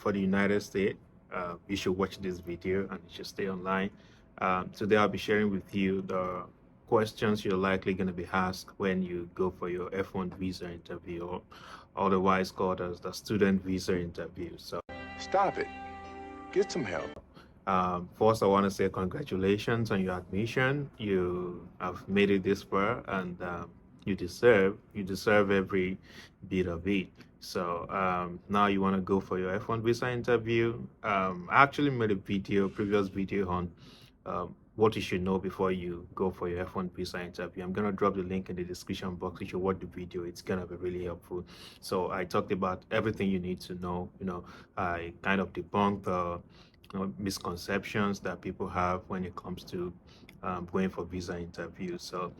for the United States, you should watch this video and you should stay online. Today, I'll be sharing with you the questions you're likely going to be asked when you go for your F1 visa interview, or otherwise called as the student visa interview. So, Stop it. Get some help. first, I want to say congratulations on your admission. You have made it this far, and you deserve every bit of it. So now you want to go for your F1 visa interview. I actually made a previous video on what you should know before you go for your F1 visa interview. I'm gonna drop the link in the description box. You should watch the video. It's gonna be really helpful. So I talked about everything you need to know. I kind of debunked the misconceptions that people have when it comes to going for visa interviews. So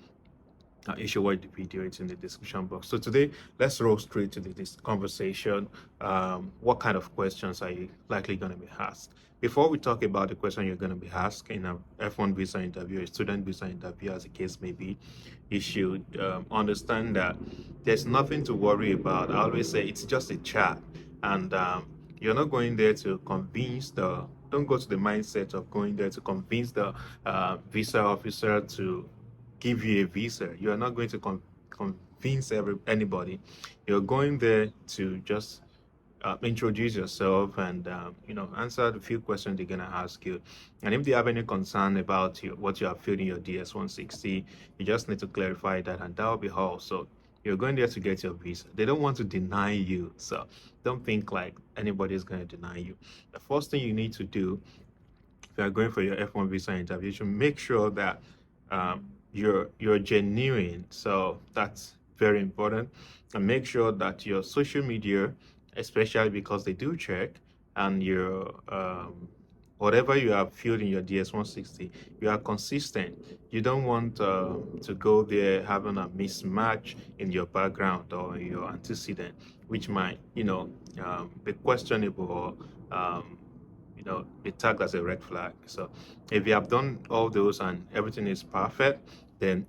you should watch the video. It's in the description box. So today, let's roll straight to this conversation. What kind of questions are you likely going to be asked? Before we talk about the question you're going to be asked in a F1 visa interview, a student visa interview, as the case may be, you should understand that there's nothing to worry about. I always say it's just a chat, and you're not going there to convince the. Don't go to the mindset of going there to convince the visa officer to give you a visa. You are not going to convince anybody. You're going there to just introduce yourself and answer the few questions they're gonna ask you. And if they have any concern about what you have filled in your DS-160, you just need to clarify that, and that will be all. So you're going there to get your visa. They don't want to deny you, so don't think like anybody is going to deny you. The first thing you need to do if you are going for your F1 visa interview, you should make sure that you're genuine. So that's very important. And make sure that your social media, especially because they do check, and your whatever you have filled in your DS-160, you are consistent. You don't want to go there having a mismatch in your background or your antecedent, which might, be questionable or be tagged as a red flag. So if you have done all those and everything is perfect, then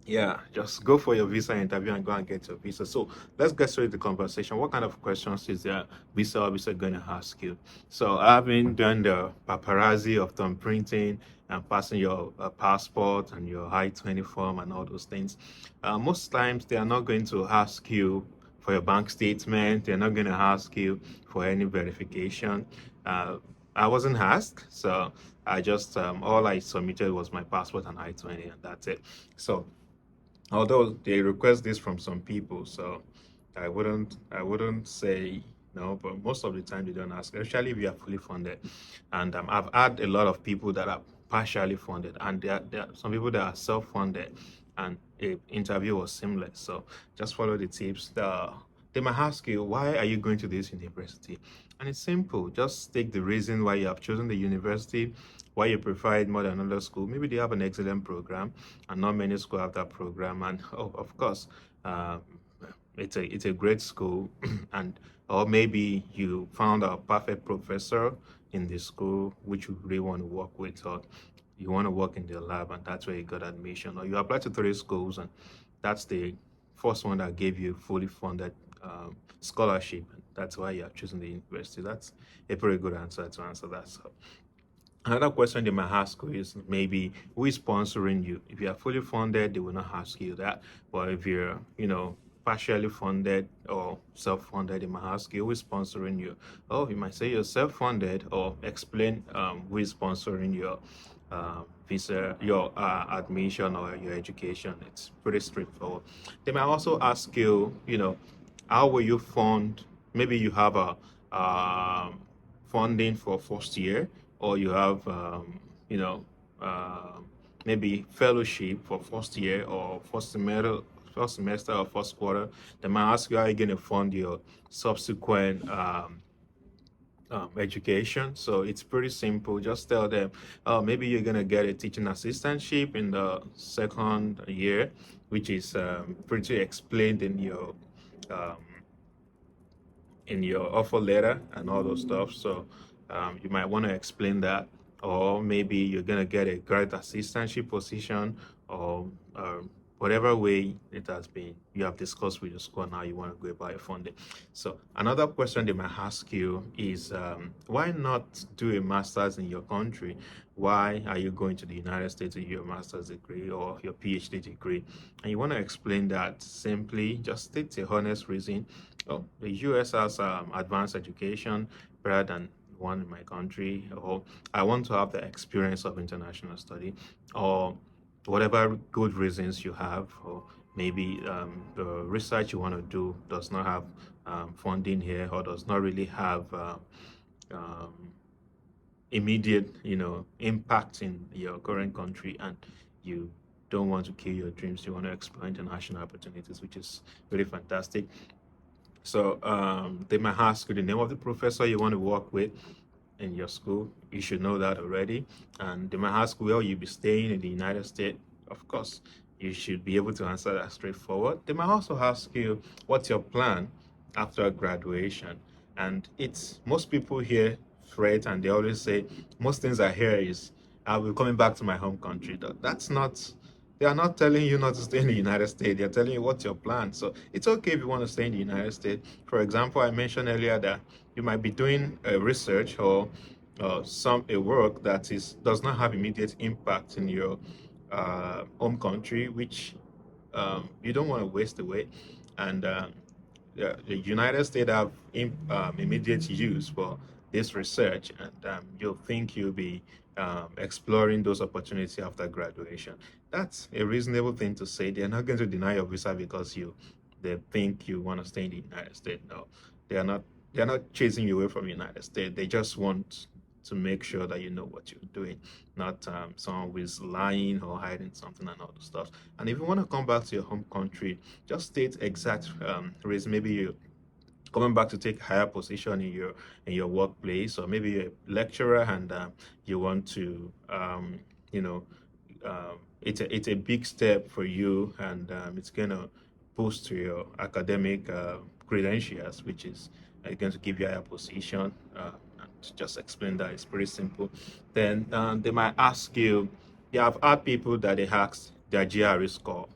yeah, just go for your visa interview and go and get your visa. So let's get straight to the conversation. What kind of questions is the visa officer going to ask you? So I've been doing the paparazzi of thumb printing and passing your passport and your I-20 form and all those things. Most times they are not going to ask you for your bank statement. They're not going to ask you for any verification. Uh, I wasn't asked, so I just all I submitted was my passport and I-20, and that's it. So although they request this from some people, so I wouldn't say no, but most of the time they don't ask, especially if you are fully funded. And I've had a lot of people that are partially funded, and there are some people that are self-funded, and the interview was seamless. So just follow the tips. They might ask you, why are you going to this university? And it's simple. Just take the reason why you have chosen the university, why you prefer it more than another school. Maybe they have an excellent program, and not many schools have that program. And of course, uh, it's a great school, and or maybe you found a perfect professor in the school which you really want to work with, or you want to work in their lab, and that's where you got admission, or you applied to 3 schools, and that's the first one that gave you fully funded scholarship. That's why you are choosing the university. That's a pretty good answer to answer that. So another question they might ask you is maybe who is sponsoring you. If you are fully funded, they will not ask you that. But if you're, partially funded or self-funded, they might ask you who is sponsoring you. Oh, you might say you're self-funded, or explain who is sponsoring your visa, your admission or your education. It's pretty straightforward. They might also ask you, how will you fund? Maybe you have a funding for first year, or you have you know uh, maybe fellowship for first year or first semester or first quarter. They might ask you how you're going to fund your subsequent education. So it's pretty simple. Just tell them, maybe you're gonna get a teaching assistantship in the second year, which is pretty explained um, in your offer letter and all those stuff. So you might want to explain that, or maybe you're gonna get a grad assistantship position, or whatever way it has been, you have discussed with your school, now you want to go about your funding. So another question they might ask you is, why not do a master's in your country? Why are you going to the United States to do your master's degree or your PhD degree? And you want to explain that simply, just state a honest reason. Oh, the US has advanced education better than one in my country, or I want to have the experience of international study, or whatever good reasons you have, or maybe the research you want to do does not have funding here, or does not really have um, immediate, impact in your current country, and you don't want to kill your dreams. You want to explore international opportunities, which is really fantastic. So they might ask you the name of the professor you want to work with in your school. You should know that already. And they might ask where you'll be staying in the United States. Of course, you should be able to answer that straightforward. They might also ask you what's your plan after graduation. And it's most people here fret and they always say most things I hear is I'll be coming back to my home country. That's not, they are not telling you not to stay in the United States. They're telling you what's your plan. So it's okay if you want to stay in the United States. For example, I mentioned earlier that you might be doing a research or a work that does not have immediate impact in your home country, which you don't want to waste away. And the United States have immediate use for this research, and you'll think you'll be exploring those opportunities after graduation. That's a reasonable thing to say. They're not going to deny your visa because they think you want to stay in the United States. No, they are not. They're not chasing you away from the United States. They just want to make sure that you know what you're doing, not someone who is lying or hiding something and all the stuff. And if you want to come back to your home country, just state exact reason. Maybe you coming back to take higher position in your workplace, or maybe you're a lecturer and you want to you know it's a big step for you, and it's gonna boost to your academic credentials, which is going to give you a higher position. And just explain that it's pretty simple. Then they might ask you, yeah, I've had people that they ask their GRE score,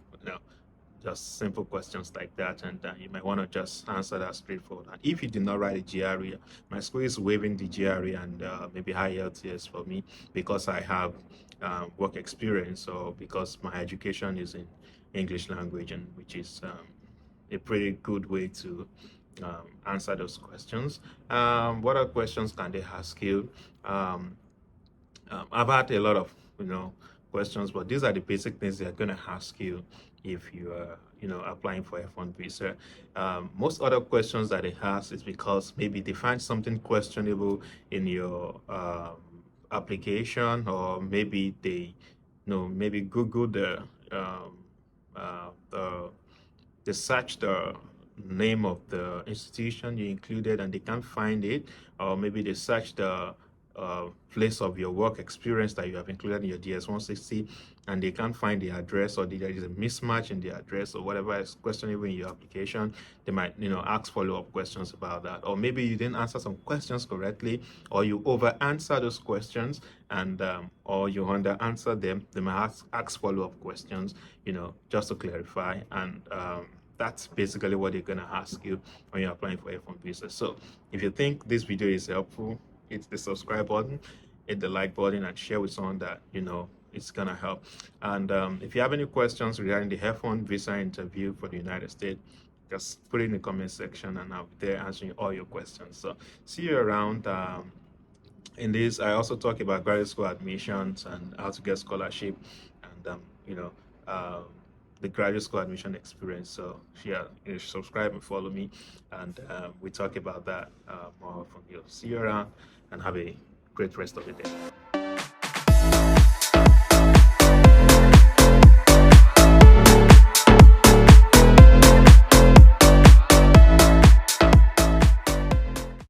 just simple questions like that, and you might want to just answer that straightforward. And if you did not write a GRE, my school is waiving the GRE and maybe high LTS for me because I have work experience, or because my education is in English language, and which is a pretty good way to answer those questions. What other questions can they ask you? I've had a lot of questions, but these are the basic things they're going to ask you if you are applying for F1 visa. Most other questions that they ask is because maybe they find something questionable in your application, or maybe they maybe Google they search the name of the institution you included and they can't find it, or maybe they search the place of your work experience that you have included in your DS-160 and they can't find the address, or there is a mismatch in the address, or whatever is questionable in your application. They might ask follow-up questions about that, or maybe you didn't answer some questions correctly, or you over answer those questions, and or you under answer them. They might ask follow-up questions just to clarify, and that's basically what they're going to ask you when you're applying for F1 visa. So if you think this video is helpful, hit the subscribe button, hit the like button, and share with someone that it's gonna help. And if you have any questions regarding the F1 visa interview for the United States, just put it in the comment section and I'll be there answering all your questions. So see you around. In this, I also talk about graduate school admissions and how to get scholarship, and the graduate school admission experience. So yeah, subscribe and follow me, and we talk about that more often. See you around, and have a great rest of the day.